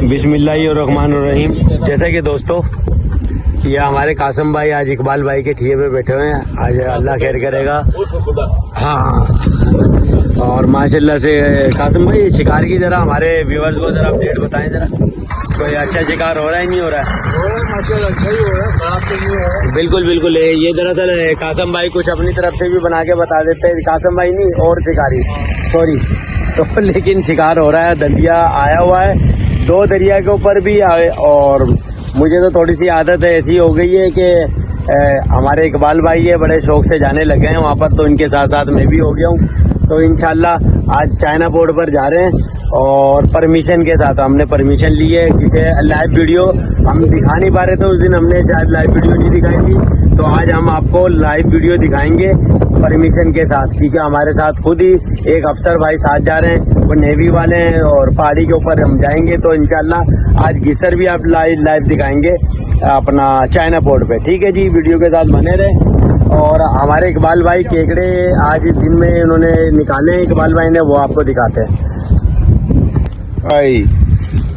बिस्मिल्लाहिर्रहमानिर्रहीम। जैसे कि दोस्तों ये हमारे कासम भाई आज इकबाल भाई के ठिये पे बैठे हुए हैं। आज अल्लाह खैर करेगा। हाँ, और माशाल्लाह से कासम भाई शिकार की जरा हमारे व्यूअर्स को जरा अपडेट बताएं जरा, कोई अच्छा शिकार हो रहा है नहीं हो रहा है? अच्छा ही हो रहा है, खराब तो नहीं हो रहा है। बिल्कुल बिल्कुल। ये दरअसल कासम भाई कुछ अपनी तरफ से भी बना के बता देते हैं, कासम भाई नहीं और शिकारी सॉरी। तो लेकिन शिकार हो रहा है, दरिया आया हुआ है, 2 दरिया के ऊपर भी आए। और मुझे तो थोड़ी सी आदत ऐसी हो गई है कि हमारे इकबाल भाई है, बड़े शौक से जाने लगे हैं वहाँ पर, तो इनके साथ साथ मैं भी हो गया हूँ। तो इंशाल्लाह आज चाइना पोर्ट पर जा रहे हैं और परमिशन के साथ हमने परमिशन ली है, क्योंकि लाइव वीडियो हम दिखा नहीं पा रहे थे उस दिन, हमने शायद लाइव वीडियो नहीं दिखाई थी। तो आज हम आपको लाइव वीडियो दिखाएंगे परमिशन के साथ, क्योंकि हमारे साथ खुद ही एक अफसर भाई साथ जा रहे हैं, वो नेवी वाले हैं और पहाड़ी के ऊपर हम जाएंगे। तो इंशाल्लाह आज घिसर भी आप लाइव दिखाएंगे अपना चाइना पोर्ट पे। ठीक है जी, वीडियो के साथ बने रहे। और हमारे इकबाल भाई केकड़े आज दिन में उन्होंने निकाले हैं, इकबाल भाई ने, वो आपको दिखाते हैं।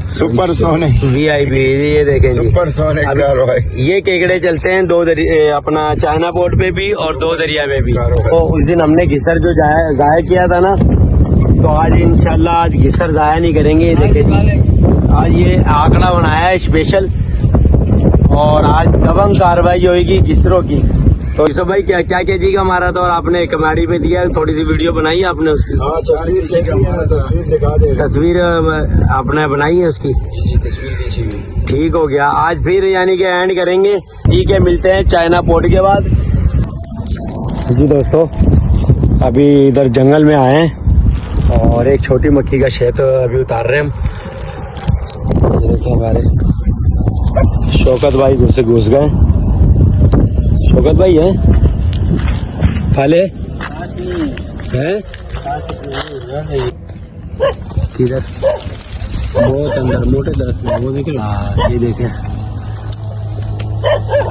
सुपर सोने VIP ये देखें जी, सुपर सोने ये केकड़े चलते हैं अपना चाइना पोर्ट पे भी और 2 दरिया में भी। तो उस दिन हमने घिसर जो जाया किया था ना, तो आज इंशाल्लाह आज घिसर जाया नहीं करेंगे। देखें जी, आज ये आंकड़ा बनाया है स्पेशल और आज दबंग कार्रवाई होगी घिसरों की। तो इसो भाई क्या केजी का मारा था और आपने कमाड़ी पे दिया, थोड़ी सी वीडियो बनाई है आपने उसकी? तस्वीर आपने बनाई है उसकी? ठीक हो गया। आज फिर यानी कि एंड करेंगे। ठीक है, मिलते हैं चाइना पोर्ट के बाद। जी दोस्तों, अभी इधर जंगल में आए हैं और एक छोटी मक्खी का शहद अभी उतार रहे हैं हम। ये देखिए हमारे शौकत भाई घुस गए। शौकत भाई है खाले हैं किधर? बहुत अंदर मोटे दरख्त में वो देखे। ये देखें,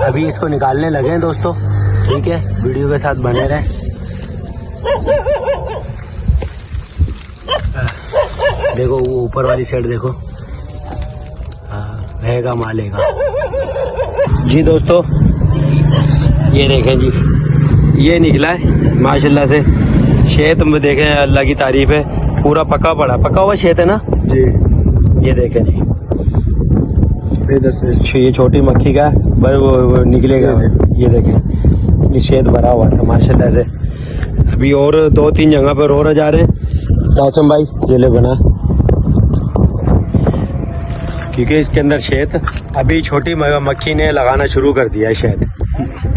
अभी इसको निकालने लगे हैं दोस्तों। ठीक है, वीडियो के साथ बने रहें। देखो वो ऊपर वाली साइड देखो, रहेगा मालेगा जी। दोस्तों ये देखें जी, ये निकला है माशाल्लाह से शहद में। देखें, अल्लाह की तारीफ है, पूरा पका हुआ शहद है ना जी। ये देखें जी, इधर से ये छोटी मक्खी का वो निकलेगा। ये देखें, ये शहद भरा हुआ था माशाल्लाह से। अभी और 2-3 जगह पर और जा रहे हैं कासम भाई, ये ले बना, क्योंकि इसके अंदर शहद अभी छोटी मक्खी ने लगाना शुरू कर दिया है शहद।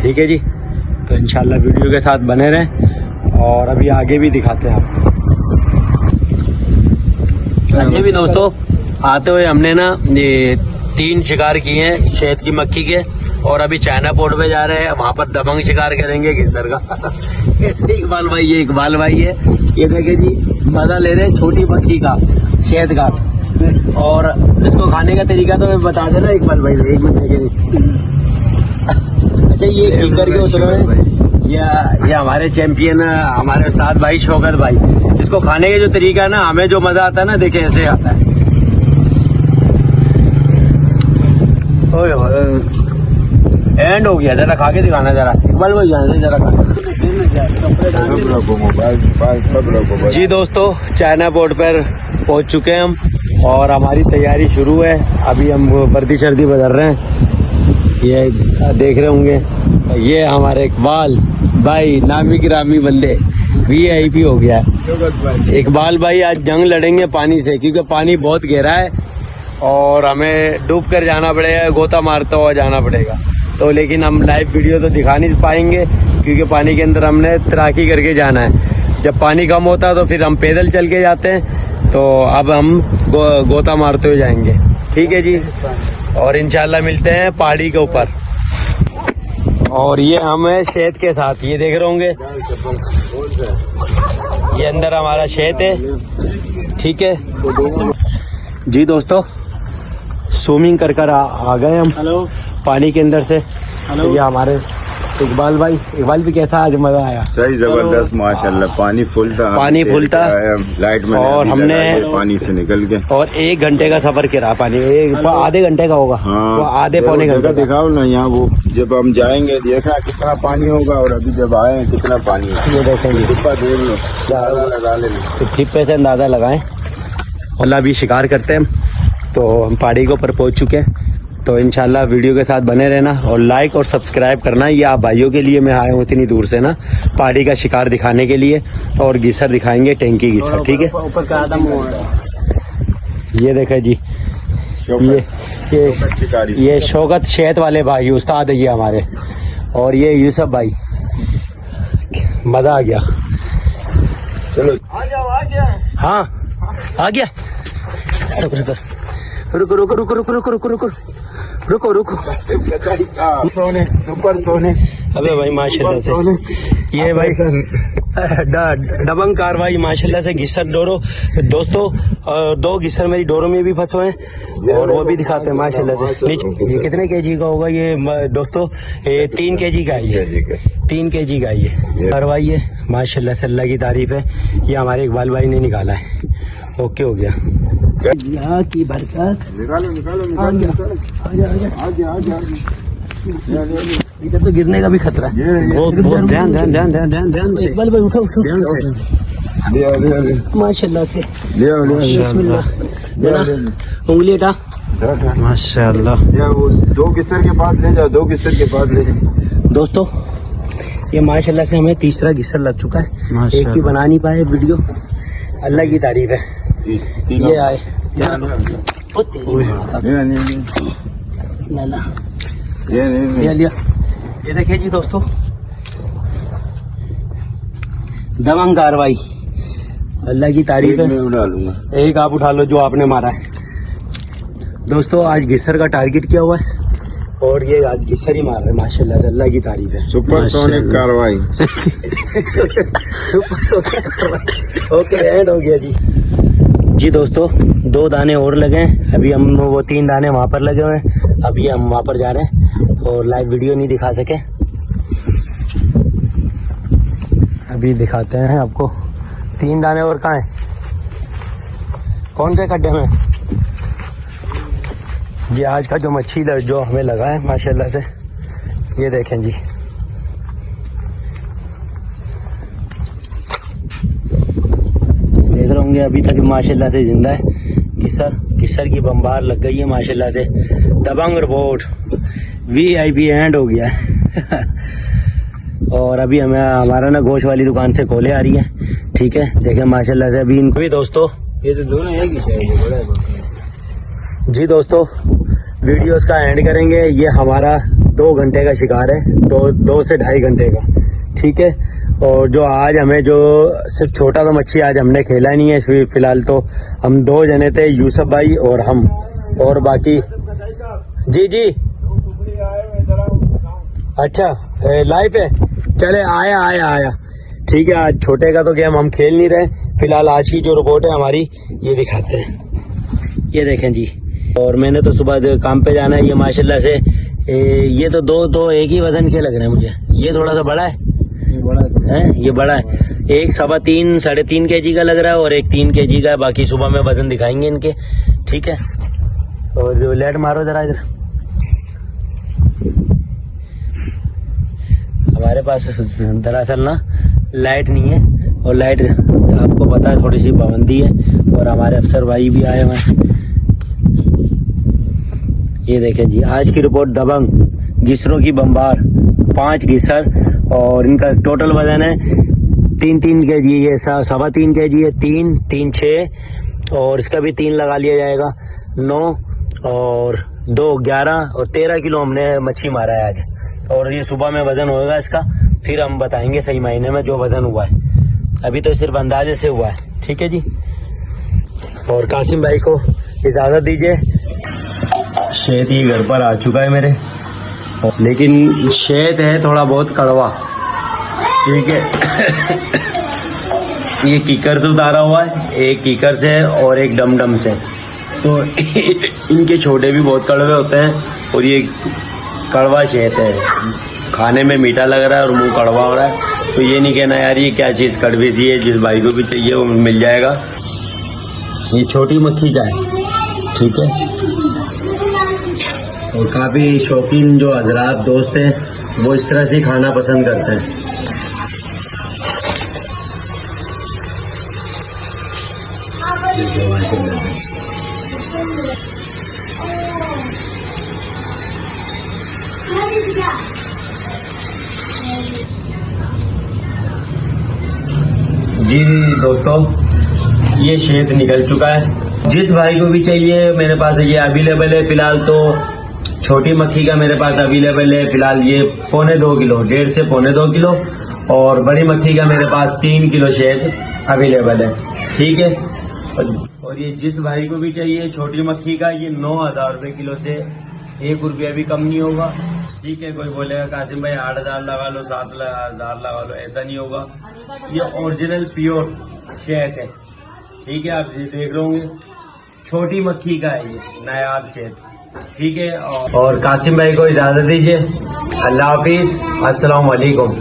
ठीक है जी, तो इंशाल्लाह वीडियो के साथ बने रहें और अभी आगे भी दिखाते हैं आपको। आगे भी दोस्तों आते हुए हमने ना ये 3 शिकार किए हैं शहद की मक्खी के, और अभी चाइना पोर्ट पे जा रहे हैं, वहाँ पर दबंग शिकार करेंगे घिसर का। इकबाल भाई है, ये देखे जी, मजा ले रहे हैं छोटी मक्खी का शहद का। और इसको खाने का तरीका तो मैं बता देना इकबाल भाई, 1 मिनट के। अच्छा, ये कीकर के उतरे हैं, ये हमारे चैंपियन हमारे उस्ताद भाई शौकत भाई। इसको खाने का जो तरीका है ना, हमें जो मजा आता है ना, देखे ऐसे आता है। एंड हो गया, जरा खा के दिखाना जरा इकबाल भाई, जरा खा। जी दोस्तों, चाइना पोर्ट पर पहुंच चुके हैं हम और हमारी तैयारी शुरू है। अभी हम वर्दी शर्दी बदल रहे हैं। ये देख रहे होंगे, ये हमारे इकबाल भाई नामी गिरामी बंदे VIP हो गया है। इकबाल भाई आज जंग लड़ेंगे पानी से, क्योंकि पानी बहुत गहरा है और हमें डूब कर जाना पड़ेगा, गोता मारता हुआ जाना पड़ेगा। तो लेकिन हम लाइव वीडियो तो दिखा नहीं पाएंगे, क्योंकि पानी के अंदर हमने तैराकी करके जाना है। जब पानी कम होता है तो फिर हम पैदल चल के जाते हैं, तो अब हम गोता मारते हुए जाएंगे। ठीक है जी, और इंशाल्लाह मिलते हैं पहाड़ी के ऊपर। और ये हम है शहद के साथ, ये देख रहे होंगे, ये अंदर हमारा शहद है। ठीक है जी दोस्तों, स्विमिंग कर आ गए हम पानी के अंदर से। ये हमारे इकबाल भी कैसा आज मजा आया? सही जबरदस्त माशाल्लाह। पानी फुल था, पानी फुल था। लाइट में और अभी हमने लगाई है पानी से निकल के। और 1 घंटे का सफर किया पानी, आधे घंटे का होगा। हाँ, वो आधे पौने घंटे का। दिखाओ ना यहाँ, वो जब हम जाएंगे देखा कितना पानी होगा, और अभी जब आए कितना पानी है। ये देखेंगे, टिप्पा देख लो, लगा लेंगे। टिप्पे से अंदाजा लगाएं। अल्लाह अभी शिकार करते हैं, तो हम पहाड़ी के ऊपर पहुंच चुके हैं। तो इंशाल्लाह वीडियो के साथ बने रहना और लाइक और सब्सक्राइब करना। ये आप भाइयों के लिए मैं आया हूँ इतनी दूर से ना, पहाड़ी का शिकार दिखाने के लिए, और गीसर दिखाएंगे, टैंकी गीसर। ठीक है, ऊपर का आदम ये देखे जी, ये शौकत शेत वाले भाई उस्ताद है ये हमारे, और ये यूसुफ भाई। मजा आ गया। चलो आ गया। हाँ आ गया। रुको रुको रुको रुको रुको रुको रुको रुको रुको। सोने, सुपर सोने। अबे भाई माशाल्लाह से ये भाई दबंग कार्रवाई माशाल्लाह से। घिसर डोरो दोस्तों, 2 घिसर मेरी डोरो में भी फंसे हैं, और वो भी दिखाते हैं माशाल्लाह से। नीचे ये कितने केजी का होगा ये दोस्तों? 3 केजी का है ये, 3 केजी का ये कार्रवाई है माशाल्लाह से। अल्लाह की तारीफ है, ये हमारे इकबाल भाई ने निकाला है। ओके हो गया की बरकत। निकालो। आजा। इधर तो गिरने का भी खतरा है। बहुत ध्यान से। इकबाल भाई उठो। माशाल्लाह से। बिस्मिल्लाह। उंगली हटा। माशाल्लाह। वो 2 किस्सर के पास ले जाओ। दोस्तों ये माशाल्लाह से हमें तीसरा गिस्सर लग चुका है। एक भी बना नहीं पाए वीडियो, अल्लाह की तारीफ है। ये आए लिया। ये देखिए जी दोस्तों, दबंग कार्रवाई, अल्लाह की तारीफ है। उठा लूंगा, एक आप उठा लो जो आपने मारा है। दोस्तों आज घिसर का टारगेट किया हुआ है, और ये आज घिसर ही मार रहे हैं माशाल्लाह से। अल्लाह की तारीफ है। सुपर सोनिक कार्रवाई। सुपर सोनिक कार्रवाई। ओके एंड हो गया जी दोस्तों 2 दाने और लगे हैं। अभी हम वो 3 दाने वहाँ पर लगे हुए हैं। अभी हम वहाँ पर जा रहे हैं, और लाइव वीडियो नहीं दिखा सके, अभी दिखाते हैं आपको। 3 दाने और कहाँ हैं? कौन से खड्डे में? जी आज का जो मच्छी जो हमें लगा है माशाल्लाह से, ये देखें जी। देख रहे होंगे अभी तक माशाल्लाह से जिंदा है घिसर की बम्बार लग गई है माशाल्लाह से। दबंग रिपोर्ट VIP एंड हो गया है। और अभी हमें हमारा ना गोश्त वाली दुकान से कोले आ रही है। ठीक है, देखें माशाल्लाह से। अभी इनको भी दोस्तों, ये तो दोनों एक ही जी दोस्तों वीडियोस का एंड करेंगे। ये हमारा 2 घंटे का शिकार है, 2 से 2.5 घंटे का। ठीक है, और जो आज हमें जो सिर्फ छोटा तो मच्छी आज हमने खेला नहीं है फिलहाल। तो हम 2 जने थे, यूसुफ भाई और हम, और बाकी जी अच्छा लाइव है। चले आया। ठीक है, आज छोटे का तो गेम हम खेल नहीं रहे फिलहाल। आज की जो रिपोर्ट है हमारी ये दिखाते हैं। ये देखें जी, और मैंने तो सुबह काम पे जाना है। ये माशाल्लाह से ये तो 2 एक ही वजन के लग रहे हैं मुझे। ये थोड़ा सा बड़ा है, ये बड़ा है। एक 3.5 साढ़े 3 kg का लग रहा है, और एक 3 kg का है। बाकी सुबह में वजन दिखाएंगे इनके। ठीक है, और जो लाइट मारो जरा इधर। हमारे पास दरअसल ना लाइट नहीं है, और लाइट आपको पता है थोड़ी सी पाबंदी है, और हमारे अफसर भाई भी आए हुए हैं। ये देखें जी आज की रिपोर्ट, दबंग घिसरों की बम्बार, 5 घिसर, और इनका टोटल वजन है 3 kg। ये 3.25 kg है। 3 6, और इसका भी 3 लगा लिया जाएगा, 9 और 2 11 और 13 किलो हमने मच्छी मारा है आज। और ये सुबह में वजन होगा इसका, फिर हम बताएंगे सही मायने में जो वजन हुआ है। अभी तो सिर्फ अंदाजे से हुआ है। ठीक है जी, और कासिम भाई को इजाजत दीजिए। शेत ही घर पर आ चुका है मेरे, लेकिन शेत है थोड़ा बहुत कड़वा। ठीक है। ये कीकर से उतारा हुआ है, एक कीकर से और एक डमडम से। तो इनके छोटे भी बहुत कड़वे होते हैं, और ये कड़वा शहद है, खाने में मीठा लग रहा है और मुंह कड़वा हो रहा है। तो ये नहीं कहना यार ये क्या चीज़ कड़वी सी है, जिस भाई को भी चाहिए वो मिल जाएगा। ये छोटी मक्खी का है, ठीक है। और काफ़ी शौकीन जो हजरात दोस्त हैं वो इस तरह से खाना पसंद करते हैं। जी दोस्तों, ये शहद निकल चुका है। जिस भाई को भी चाहिए मेरे पास ये अवेलेबल है। फिलहाल तो छोटी मक्खी का मेरे पास अवेलेबल है फिलहाल ये 1.25 किलो, 1.5 से 2.25 किलो। और बड़ी मक्खी का मेरे पास 3 किलो शहद अवेलेबल है, ठीक है। और ये जिस भाई को भी चाहिए छोटी मक्खी का, ये 9,000 रुपये किलो से 1 रुपया भी कम नहीं होगा, ठीक है। कोई बोलेगा कासिम भाई 8,000 लगा लो, 7,000 लगा लो, ऐसा नहीं होगा। ये ओरिजिनल प्योर शहद है, ठीक है। आप ये देख रहे होंगे छोटी मक्खी का है ये नायाब शहद, ठीक है। और कासिम भाई को इजाजत दीजिए। अल्लाह हाफिज, अस्सलाम वालेकुम।